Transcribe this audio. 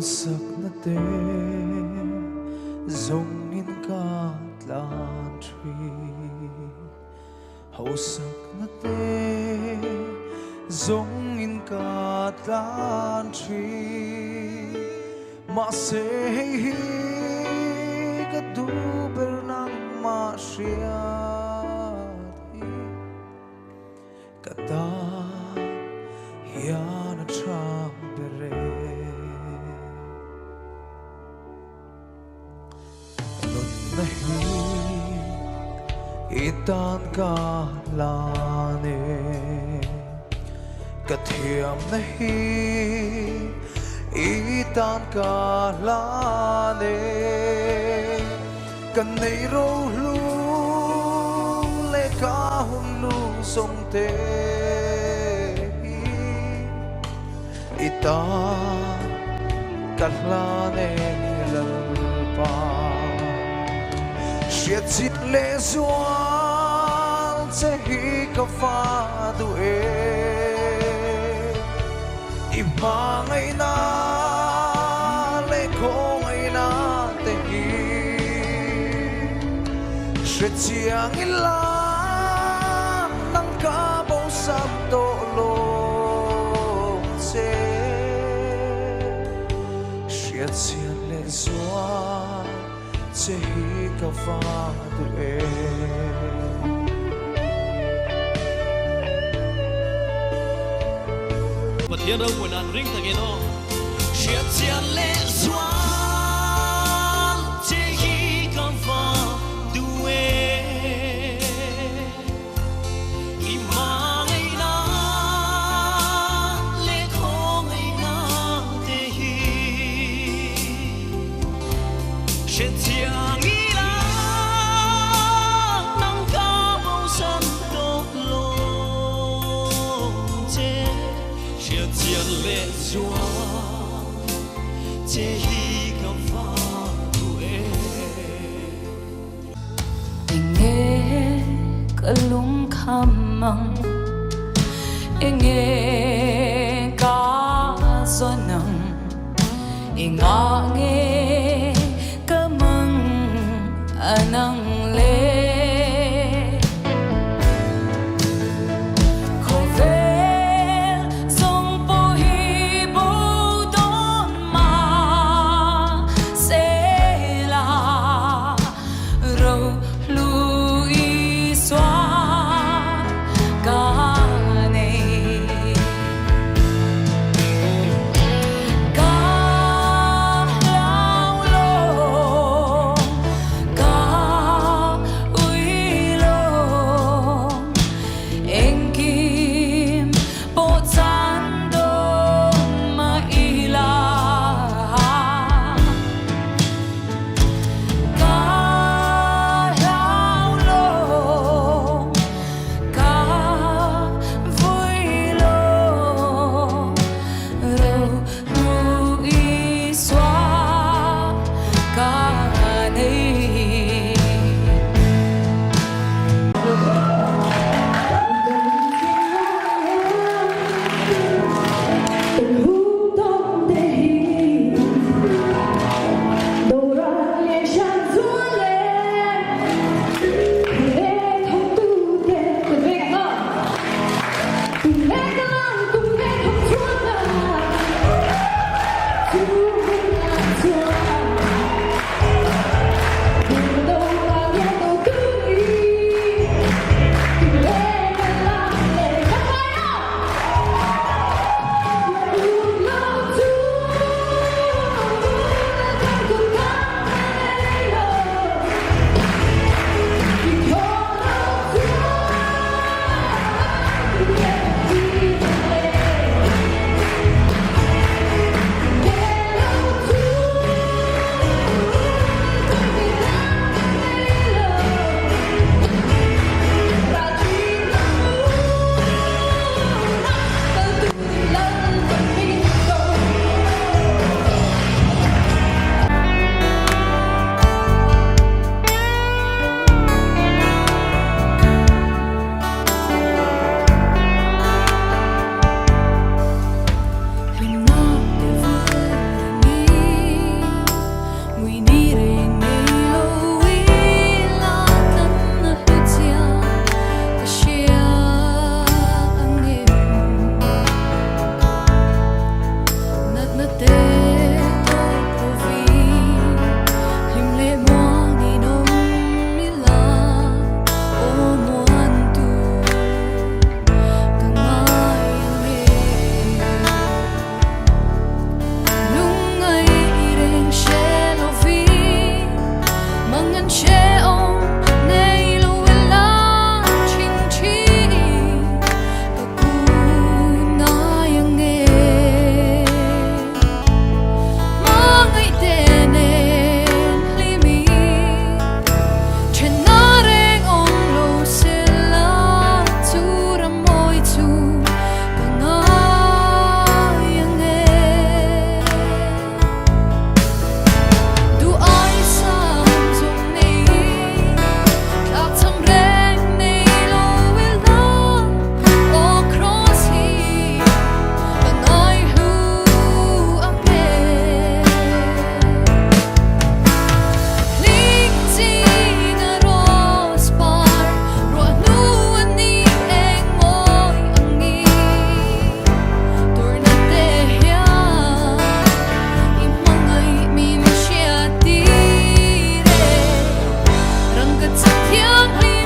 sak na te zong in ka tlan tri hau sak na te zong in ka tlan tri ma se hi ka du ber nang ma sia hi ka ta hian a tra bere na hi itan ka lane ka thiam na hi itan ka lane kan nei ro lu le ka hun lu song te itan ka lane lalpa Shit sit le zual che hi ka fa du e I mangai na le kong ai na te hi Shit chiang in la nang ka bo sam to lo che Shit chiang le zual che hi ka fa du e Mà thiên đâu của nạn ring thằng nó Chiết chiết lệ doan che hi ka fa du e I mangai na le kong ai na te hi Chiết chiang I la nang ka bo san to lo che Chiết chiết lệ doan che hi ka fa du e Nghe ka lung khamang nghe ka zonang nga nghe ka mang anang le khovel song po hi bo don ma se la ro lu i swa ka nei ka la thiêng liêng